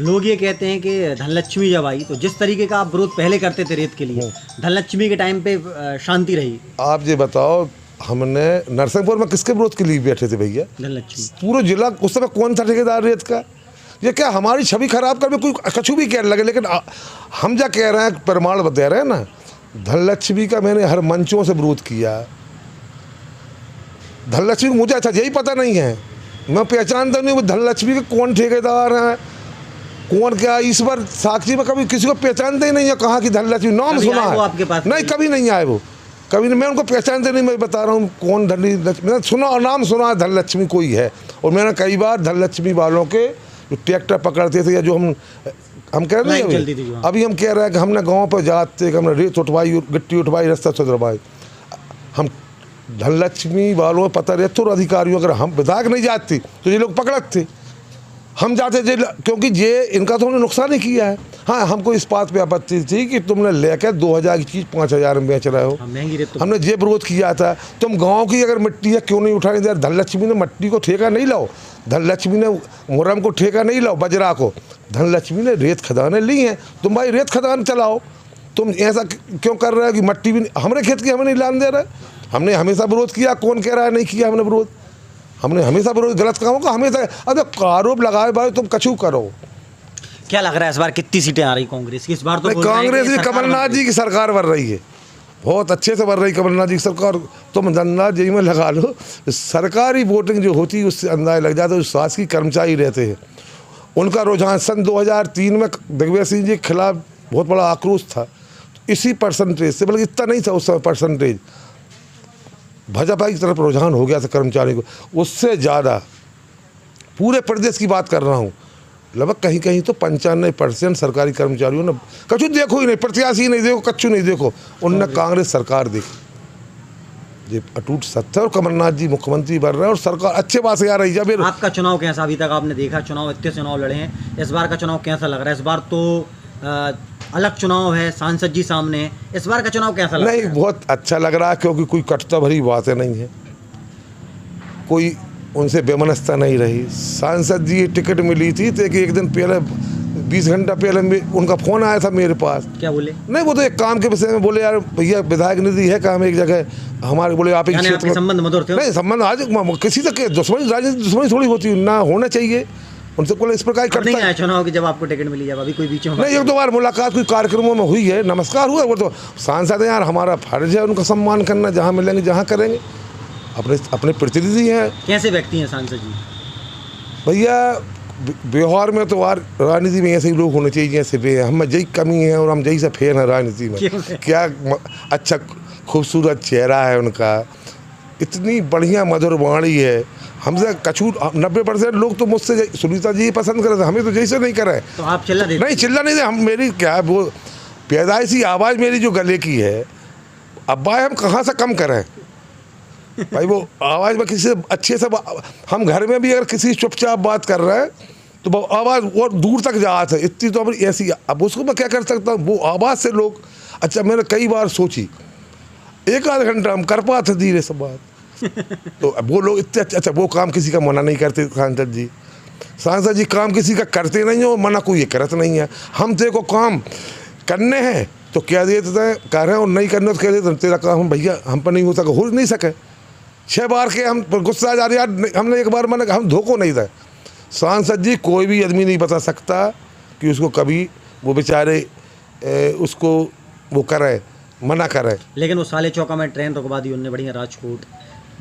लोग ये कहते हैं कि धनलक्ष्मी जब आई तो जिस तरीके का आप विरोध पहले करते थे रेत के लिए, धनलक्ष्मी के टाइम पे शांति रही। आप ये बताओ, हमने नरसिंहपुर में किसके विरोध के लिए बैठे थे भैया? धनलक्ष्मी। पूरा जिला उस समय कौन था ठेकेदार रेत का? ये क्या हमारी छवि खराब कर कोई कछु भी कह लगे, लेकिन हम जा कह रहे हैं, प्रमाण बता रहे हैं ना। धनलक्ष्मी का मैंने हर मंचों से विरोध किया। धनलक्ष्मी मुझे अच्छा यही पता नहीं है, मैं पहचानता नहीं धनलक्ष्मी के कौन ठेकेदार हैं, कौन क्या। ईश्वर साक्षी में कभी किसी को पहचानते ही नहीं है। कहाँ की धनलक्ष्मी नाम सुना है आपके पास? नहीं, कभी नहीं आए वो, कभी नहीं। मैं उनको पहचानते नहीं, मैं बता रहा हूँ कौन धनलक्ष्मी। मैंने सुना और नाम सुना धनलक्ष्मी कोई है। और मैंने कई बार धनलक्ष्मी वालों के जो ट्रैक्टर पकड़ते थे या जो हम कह रहे हैं अभी हम कह रहे हैं कि हमने गाँव पर जाते, हमने रेत उठवाई, गिट्टी उठवाई, रास्ता सुधरवाई। हम धनलक्ष्मी वालों में पता रहते और अधिकारियों, अगर हम विधायक नहीं जाते तो ये लोग पकड़ते थे। हम जाते थे क्योंकि ये इनका तो हमने नुकसान ही किया है। हाँ, हमको इस बात पे आपत्ति थी कि तुमने लेकर 2000 की चीज़ 5000 में बेच रहे हो। हमने ये विरोध किया था, तुम गांव की अगर मिट्टी है क्यों नहीं उठाने दे। धनलक्ष्मी ने मिट्टी को ठेका नहीं लाओ, धनलक्ष्मी ने मुरम को ठेका नहीं लाओ, बजरा को। धनलक्ष्मी ने रेत खदानें ली हैं, तुम भाई रेत खदान चलाओ। तुम ऐसा क्यों कर रहे हो कि मिट्टी भी हमारे खेत की हमें नहीं लाने दे रहे? हमने हमेशा विरोध किया, कौन कह रहा है नहीं किया हमने विरोध? हमने हमेशा विरोध, गलत कामों का हमेशा। अरे आरोप लगाए भाई तुम कछु करो। क्या लग रहा है इस बार कितनी सीटें आ रही कांग्रेस की? इस बार तो कांग्रेस भी कमलनाथ जी की सरकार बन रही है, बहुत अच्छे से बन रही कमलनाथ जी की सरकार। तुम धननाथ जी में लगा लो, सरकारी वोटिंग जो होती है उससे अंदाजा लग जाता है। शासकीय कर्मचारी रहते हैं, उनका रुझान सन 2003 में दिग्विजय सिंह जी के खिलाफ बहुत बड़ा आक्रोश था। इसी परसेंटेज से, बल्कि इतना नहीं था उस समय परसेंटेज, भाजपा की तरफ रुझान हो गया था कर्मचारी को। उससे ज़्यादा पूरे प्रदेश की बात कर रहा हूँ, लगभग कहीं कहीं तो 95% सरकारी कर्मचारियों ने कछु देखो ही नहीं, प्रत्याशी नहीं देखो, कच्चू नहीं देखो, उनने कांग्रेस सरकार देखी। ये अटूट सत्य, और कमलनाथ जी मुख्यमंत्री बन रहे हैं और सरकार अच्छे बात से आ रही है। आपका चुनाव कैसा अभी तक आपने देखा? चुनाव, इतने चुनाव लड़े हैं, इस बार का चुनाव कैसा लग रहा है? इस बार तो अलग चुनाव है, सांसद जी सामने हैं, इस बार का चुनाव कैसा लग रहा नहीं, है? बहुत अच्छा लग रहा है क्योंकि कोई कटुता भरी बातें नहीं है, कोई उनसे बेमनस्ता नहीं रही। सांसद जी टिकट मिली थी तो एक दिन पहले 20 घंटा पहले उनका फ़ोन आया था मेरे पास। क्या बोले? नहीं, वो तो एक काम के विषय में बोले, यार भैया विधायक निधि है काम एक जगह हमारे, बोले आप एक यानी क्षेत्र आपके संबंध मधुर थे? नहीं, संबंध आज किसी तक दुश्मनी, राजनीति दुश्मनी थोड़ी होती ना, होना चाहिए उनसे कोई इस प्रकार अब नहीं करता आया चुनाव की जब आपको टिकट मिली, जब अभी कोई बीच में नहीं। एक दो बार मुलाकात कोई कार्यक्रमों में हुई है, नमस्कार हुआ, वो तो सांसद हैं यार, हमारा फर्ज है उनका सम्मान करना, जहाँ मिलेंगे जहाँ करेंगे, अपने अपने प्रतिनिधि हैं। कैसे व्यक्ति हैं सांसद जी? भैया बिहार में तो राजनीति में ऐसे ही लोग होने चाहिए जैसे वे, हम में यही कमी है और हम यही से फेर हैं राजनीति में। क्या अच्छा खूबसूरत चेहरा है उनका, इतनी बढ़िया मधुर वाणी है, हमसे कछू 90% लोग तो मुझसे सुनीता जी पसंद कर रहे थे, हमें तो जैसे नहीं करे। तो आप चिल्ला देते? नहीं, चिल्ला नहीं दे, हम मेरी क्या है, वो पैदाइशी आवाज़ मेरी जो गले की है, अब भाई हम कहाँ से कम करें भाई, वो आवाज़ में किसी से अच्छे से हम घर में भी अगर किसी चुपचाप बात कर रहे हैं तो वो आवाज़ और दूर तक जात है, इतनी तो अपनी ऐसी, अब उसको मैं क्या कर सकता हूँ, वो आवाज़ से लोग। अच्छा, मैंने कई बार सोची, एक आध घंटा हम कर पाते धीरे से बात तो अब वो लोग इतने अच्छा, वो काम किसी का मना नहीं करते सांसद जी काम किसी का करते नहीं हो, मना कोई ये करत नहीं है। हम तेरे को काम करने हैं तो क्या देते हैं, कह रहे हैं, और नहीं करने तो कह देते तेरा काम हम भैया हम पर नहीं हो सका, हो नहीं सके। 6 बार के हम गुस्सा जा रहे यार, हमने एक बार मना, हम धोखो नहीं था। सांसद जी कोई भी आदमी नहीं बता सकता कि उसको कभी वो बेचारे उसको वो करे, मना करे। लेकिन वो साले चौका में ट्रेन रुकवा दी उनने, बढ़िया राजकोट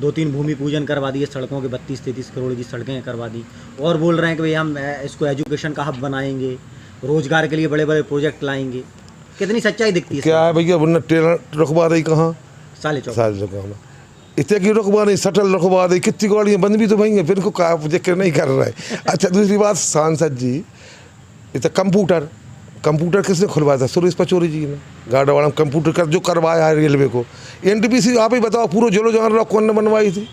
2-3 भूमि पूजन करवा दिए, सड़कों के 32-33 करोड़ की सड़कें करवा दी, और बोल रहे हैं कि भाई हम इसको एजुकेशन का हब बनाएंगे, रोजगार के लिए बड़े बड़े प्रोजेक्ट लाएंगे। कितनी सच्चाई दिखती है? क्या है भैया, उन्होंने ट्रेन रुकवा दी कहाँ, साले चौक में इतने की रुकवा नहीं, सटल रुकवा दी, कितनी गाड़ियाँ बंद भी तो भई हैं, फिर को का जिक्र नहीं कर रहा है। अच्छा, दूसरी बात, सांसद जी इतना कंप्यूटर किसने खुलवाया था? सुरेश पचौरी जी ने, गाड़ावाड़ा में कंप्यूटर कर जो करवाया है रेलवे को। NTPC आप ही बताओ, पूरा जोलो जान रहा कौन ने बनवाई थी,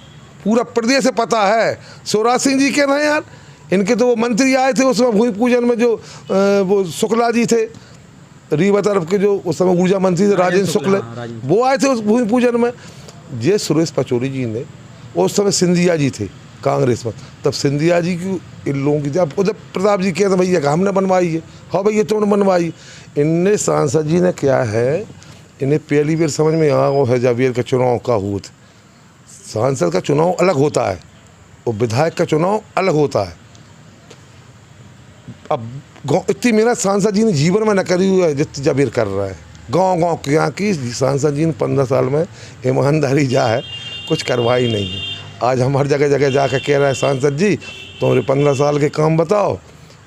पूरा प्रदेश से पता है। शिवराज सिंह जी के ना यार, इनके तो वो मंत्री आए थे उस समय भूमि पूजन में, जो वो शुक्ला जी थे रीवा तरफ के, जो उस समय ऊर्जा मंत्री थे राजेंद्र शुक्ल, वो आए थे उस भूमि पूजन में। ये सुरेश पचौरी जी ने, उस समय सिंधिया जी थे कांग्रेस में, तब सिंधिया जी की इन लोगों की, जब उधर प्रताप जी कहते भैया कि हमने बनवाई है, हाँ भैया तुमने बनवाई। इनने सांसद जी ने क्या है, इन्हें पहली बार समझ में आया वो है जावेद का चुनाव का हुआ था। सांसद का चुनाव अलग होता है और विधायक का चुनाव अलग होता है। अब इतनी मेहनत सांसद जी ने जीवन में न करी हुई है जितनी जावेद कर रहा है। गांव के यहाँ की सांसद जी ने 15 साल में ईमानदारी जा है कुछ करवाई नहीं है। आज हम हर जगह जगह जाकर कह रहे हैं सांसद जी तुम्हारे 15 साल के काम बताओ,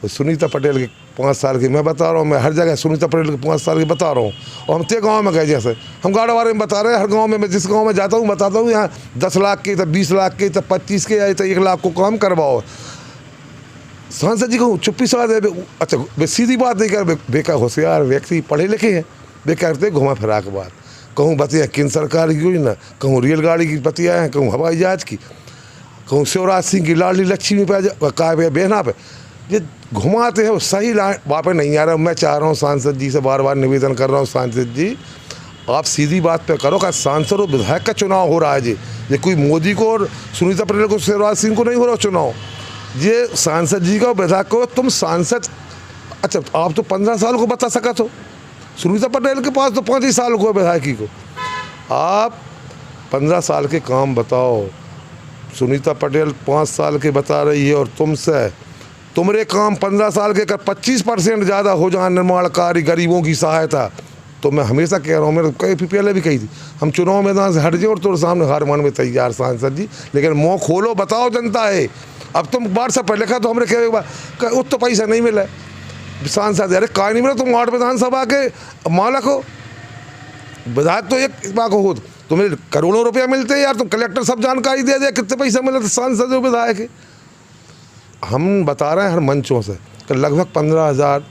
सुनीता पटेल के 5 साल के मैं बता रहा हूँ, मैं हर जगह सुनीता पटेल के 5 साल के बता रहा हूँ। और हम ते गाँव में गए, जैसे हम गाड़ा बारे में बता रहे हैं, हर गाँव में मैं जिस गाँव में जाता हूँ बताता हूँ, यहाँ 10 लाख के, तब 20 लाख के, तब 25 के, या तो 1 लाख को काम करवाओ। सांसद जी को चुप्पी सलाह दे। अच्छा, वे सीधी बात नहीं कर, बेकार होशियार व्यक्ति पढ़े लिखे हैं, वे करते घुमा फिरा के बात, कहूँ बतिया केंद्र सरकार की योजना, कहूँ रेलगाड़ी की बतिया हैं, कहूँ हवाई जहाज की, कहूँ शिवराज सिंह की लाडली लक्ष्मी पे का बहना पे, ये घुमाते हैं, सही बात पे नहीं आ रहा। मैं चाह रहा हूँ सांसद जी से बार बार निवेदन कर रहा हूँ, सांसद जी आप सीधी बात पे करो का सांसद और विधायक का चुनाव हो रहा है जी, ये कोई मोदी को और सुनीता पटेल को शिवराज सिंह को नहीं हो रहा चुनाव, ये सांसद जी का विधायक को। तुम सांसद, अच्छा आप तो 15 साल को बता सका तो, सुनीता पटेल के पास तो 5 ही साल को विधायकी को, आप 15 साल के काम बताओ। सुनीता पटेल 5 साल के बता रही है, और तुमसे तुम्हारे काम 15 साल के कर 25% ज़्यादा हो जाए, निर्माण कार्य, गरीबों की सहायता। तो मैं हमेशा कह रहा हूँ, मैंने कई पहले भी कही थी, हम चुनाव मैदान से हट जाए और तुम्हारे सामने हार मान में तैयार सांसद जी, लेकिन मुँह खोलो, बताओ जनता है। अब तुम व्हाट्सएप पर लिखा तो हमने कह उत तो पैसा नहीं मिला सांसद, अरे कहा नहीं मिला, तुम 8 विधानसभा के मालक हो, विधायक तो एक बात हो, तुम्हें करोड़ों रुपया मिलते हैं यार, तुम कलेक्टर सब जानकारी दे दे कितने पैसा मिला, तो सांसद और विधायक है। हम बता रहे हैं हर मंचों से कि लगभग 15,000।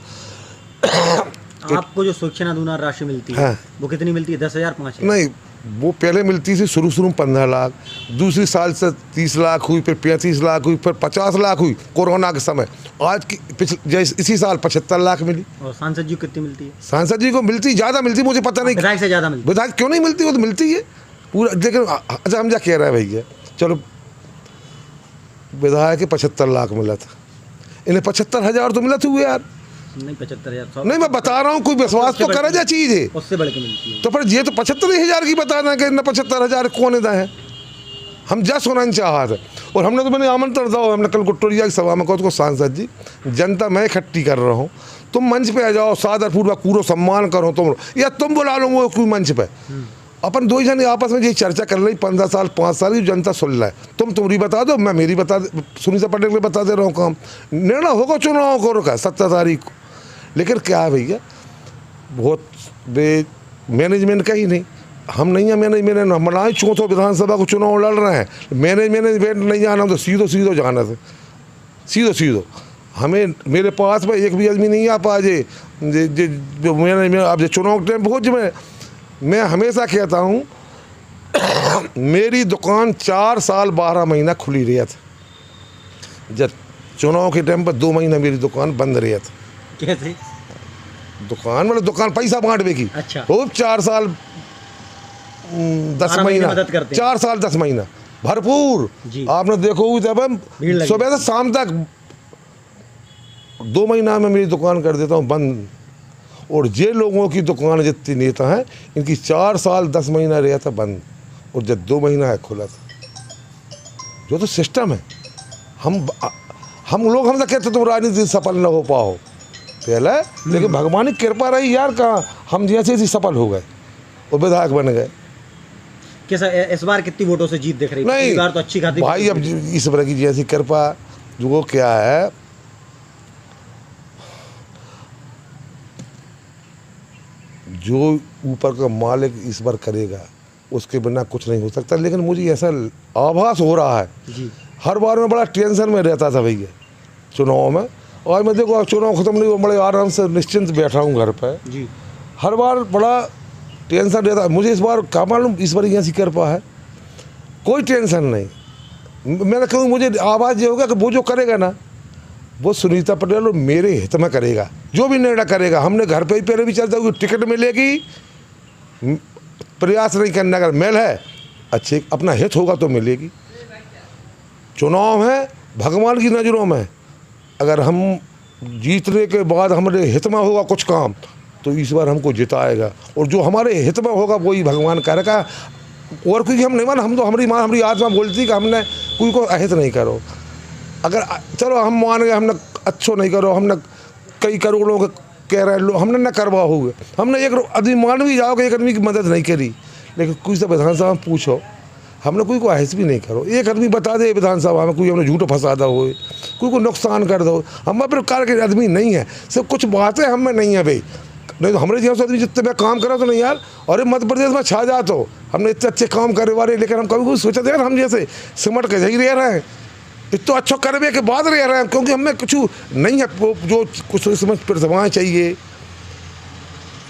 आपको जो सूचना अनुदान राशि मिलती है, हाँ, वो कितनी मिलती है? 10,000, 5,000? नहीं, वो पहले मिलती थी शुरू में 15 लाख, दूसरी साल से 30 लाख हुई, फिर 35 लाख हुई, फिर 50 लाख हुई कोरोना के समय। आज की इसी साल 75 लाख मिली। और सांसद जी को कितनी मिलती है? सांसद जी को मिलती ज़्यादा मिलती, मुझे पता नहीं, विधायक से ज़्यादा मिलती? विधायक क्यों नहीं मिलती, वो तो मिलती है पूरा। लेकिन अच्छा हम क्या कह रहे हैं भैया, चलो विधायक के 75 लाख मिला था, इन्हें 75,000 तो मिला था हुए यार। नहीं 75,000 नहीं, मैं बता रहा हूँ, कोई विश्वास तो करे जा चीज़ है, उससे बढ़ के मिलती है। तो फिर ये तो 75,000 की बता दें कि 75,000 कौन इधर है, हम जा सुना चाहा था। और हमने तो मैंने आमंत्रण दिया, हमने कल गुट्टोरिया की सभा में कहा उसको, सांसद जी जनता मैं इकट्ठी कर रहा हूँ, तुम मंच पे आ जाओ, सादर पूर्वक पूरा सम्मान करो तुम, या तुम बुला लो वो कोई मंच पे, अपन दो जन आपस में ये चर्चा कर रही 15 साल 5 साल की जनता सुन रहा है, तुम तुम्हारी बता दो, मैं मेरी बता, सुनीता पटेल को बता दे रहा हूँ काम, निर्णय होगा चुनाव को रुका 17 तारीख को। लेकिन क्या है भैया, बहुत बे मैनेजमेंट का ही नहीं, हम नहीं है मैनेजमेंट, हमारा चौथों विधानसभा को चुनाव लड़ रहे हैं, मैनेजमेंट नहीं जाना तो सीधो जाना था, सीधो हमें, मेरे पास में एक भी आदमी नहीं आ पा जे जो मैंने अब चुनाव टाइम बहुत मैं हमेशा कहता हूँ मेरी दुकान 4 साल 12 महीना खुली रही था, जब चुनाव के टाइम पर 2 महीना मेरी दुकान बंद रही था। कैसे? दुकान मतलब दुकान पैसा बांटने की। अच्छा। वो 4 साल 10 महीना, 4 साल 10 महीना भरपूर। आपने देखो जब हम सुबह से शाम तक 2 महीना में मेरी दुकान कर देता हूँ बंद। और ये लोगों की दुकान जितनी नेता हैं इनकी 4 साल 10 महीना रहा था बंद, और जब 2 महीना है खुला था। जो तो सिस्टम है, हम लोग हमसे कहते तुम राजनीति सफल न हो पाओ पहले, लेकिन भगवान की कृपा रही यार, कहाँ हम जैसे ही सफल हो गए और विधायक बन गए। कैसा इस बार कितनी वोटों से जीत दिख रही है? नहीं बार तो अच्छी खासी भाई, अब इस बार की जैसी कृपा जो क्या है, जो ऊपर का मालिक इस बार करेगा उसके बिना कुछ नहीं हो सकता। लेकिन मुझे ऐसा आभास हो रहा है जी, हर बार में बड़ा टेंशन में रहता था भैया चुनाव में, और मैं देखो चुनाव खत्म नहीं हुआ, बड़े आराम से निश्चिंत बैठा हूँ घर पर जी। हर बार बड़ा टेंशन रहता है मुझे। इस बार क्या मालूम, इस बार ऐसी कृपा है, कोई टेंशन नहीं। मैंने कहूँ मुझे आवाज़ ये होगा कि वो जो करेगा ना वो सुनीता पटेल और मेरे हित में करेगा, जो भी निर्णय करेगा। हमने घर पे ही पहले भी चलता हुआ टिकट मिलेगी, प्रयास नहीं करना, अगर मेल है अच्छे अपना हित होगा तो मिलेगी। चुनाव है भगवान की नज़रों में, अगर हम जीतने के बाद हमारे हित में होगा कुछ काम तो इस बार हमको जिताएगा, और जो हमारे हित में होगा वही भगवान करेगा। और कोई हम नहीं मान, हम तो हमारी आत्मा बोलती कि हमने कोई को अहित नहीं करो। अगर चलो हम मान गए हमने अच्छो नहीं करो, हमने कई करोड़ों के कह रहे लोग हमने न करवा हुए, हमने एक आदमी मान भी जाओ कि एक आदमी की मदद नहीं करी, लेकिन कोई से विधानसभा में पूछो हमने कोई को अहित भी नहीं करो। एक आदमी बता दे विधानसभा में कोई हमने झूठ फंसादा हो, कोई को नुकसान कर दो, हम प्रकार के आदमी नहीं है। सिर्फ कुछ बातें हम में नहीं है भाई, नहीं तो हमारे जैसे आदमी जितने मैं काम करा तो नहीं यार, और मध्य प्रदेश में छा जा तो हमने इतने अच्छे काम करे वाले, लेकिन हम कभी कोई सोचा था यार हम जैसे सिमट के ही रह रहे हैं, इतना अच्छा करने के बाद रह रहे हैं, क्योंकि हमें कुछ नहीं है जो कुछ समझ प्रतिभाएँ चाहिए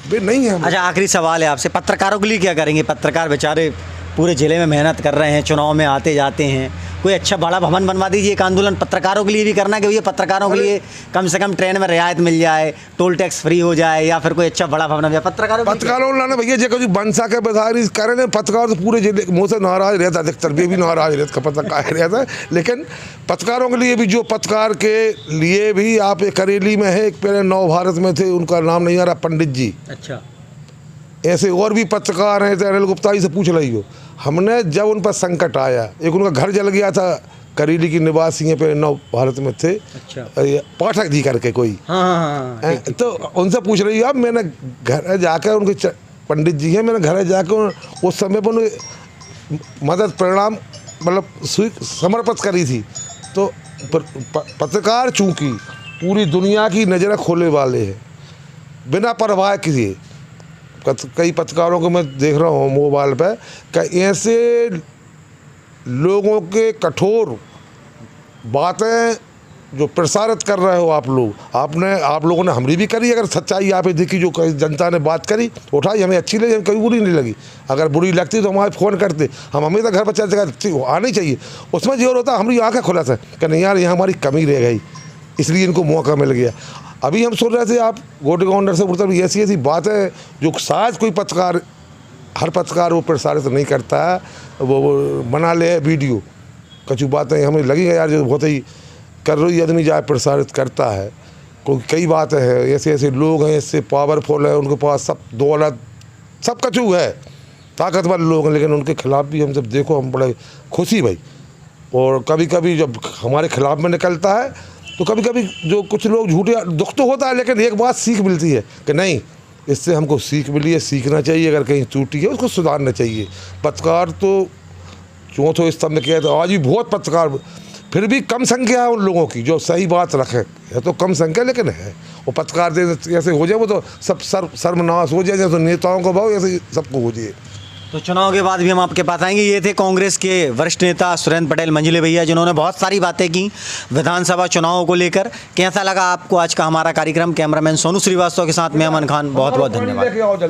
वे नहीं है। अच्छा, आखिरी सवाल है आपसे, पत्रकारों के लिए क्या करेंगे? पत्रकार बेचारे पूरे ज़िले में मेहनत कर रहे हैं, चुनाव में आते जाते हैं, कोई अच्छा बड़ा भवन बनवा दीजिए। एक आंदोलन पत्रकारों के लिए भी करना कि भैया पत्रकारों के लिए कम से कम ट्रेन में रियायत मिल जाए, टोल टैक्स फ्री हो जाए, या फिर कोई अच्छा बड़ा भवन हो जाए पत्रकारों लाना भैया। जो कभी बनसा के बधाई करें पत्रकार तो पूरे जिले मुँह से नाराज रहता, अधिकतर भी नाराज रहता, पत्रकार रहता है। लेकिन पत्रकारों के लिए भी, जो पत्रकार के लिए भी आप करेली में है, एक पहले नव भारत में थे, उनका नाम नहीं आ रहा, पंडित जी। अच्छा, ऐसे और भी पत्रकार हैं, अनिल गुप्ता जी से पूछ रही हो। हमने जब उन पर संकट आया, एक उनका घर जल गया था, करेली की निवासी हैं पे नव भारत में थे। अच्छा, पाठक जी करके कोई। हाँ, तो उनसे पूछ रही हो। अब मैंने घर जाकर उनके पंडित जी हैं, मैंने घर जाकर उस समय पर उन्हें मदद परिणाम मतलब समर्पित करी थी। तो पत्रकार चूँकि पूरी दुनिया की नज़रें खोले वाले हैं, बिना परवाह किए। कई पत्रकारों को मैं देख रहा हूँ मोबाइल पर कि ऐसे लोगों के कठोर बातें जो प्रसारित कर रहे हो आप लोगों ने हमरी भी करी। अगर सच्चाई आप देखी, जो जनता ने बात करी उठाई, हमें अच्छी लगी, हमें कभी बुरी नहीं लगी। अगर बुरी लगती तो हमारे फ़ोन करते, हम हमेशा घर पर चर्चा आनी चाहिए। उसमें जो होता हमारी आँखें खुला था कि नहीं यार, यहाँ हमारी कमी रह गई, इसलिए इनको मौका मिल गया। अभी हम सुन रहे थे आप गोटे काउंटर से उड़ता, ऐसी ऐसी बात है जो शायद कोई पत्रकार, हर पत्रकार वो प्रसारित नहीं करता है, वो बना ले वीडियो। कुछ बातें हमें लगी यार जो बहुत ही कर रही आदमी जाए प्रसारित करता है। कई बातें हैं, ऐसे ऐसे लोग हैं, इससे पावरफुल है, उनके पास सब दौलत सब कचू है, ताकतवर लोग हैं, लेकिन उनके खिलाफ भी हम जब देखो हम बड़े खुशी भाई। और कभी कभी जब हमारे खिलाफ में निकलता है तो कभी कभी जो कुछ लोग झूठे, दुख तो होता है, लेकिन एक बात सीख मिलती है कि नहीं, इससे हमको सीख मिली है, सीखना चाहिए। अगर कहीं त्रुटि है उसको सुधारना चाहिए। पत्रकार तो चौथों स्तंभ में किया, तो आज भी बहुत पत्रकार, फिर भी कम संख्या है उन लोगों की जो सही बात रखे। है तो कम संख्या, लेकिन है। वो पत्रकार ऐसे हो जाए वो तो सब सर्वनाश हो जाए, तो नेताओं को भाव ऐसे सबको हो जाए। तो चुनाव के बाद भी हम आपके पास आएंगे। ये थे कांग्रेस के वरिष्ठ नेता सुरेंद्र पटेल मंझले भैया, जिन्होंने बहुत सारी बातें की विधानसभा चुनाव को लेकर। कैसा लगा आपको आज का हमारा कार्यक्रम? कैमरामैन सोनू श्रीवास्तव के साथ मैं अमन खान, बहुत बहुत धन्यवाद।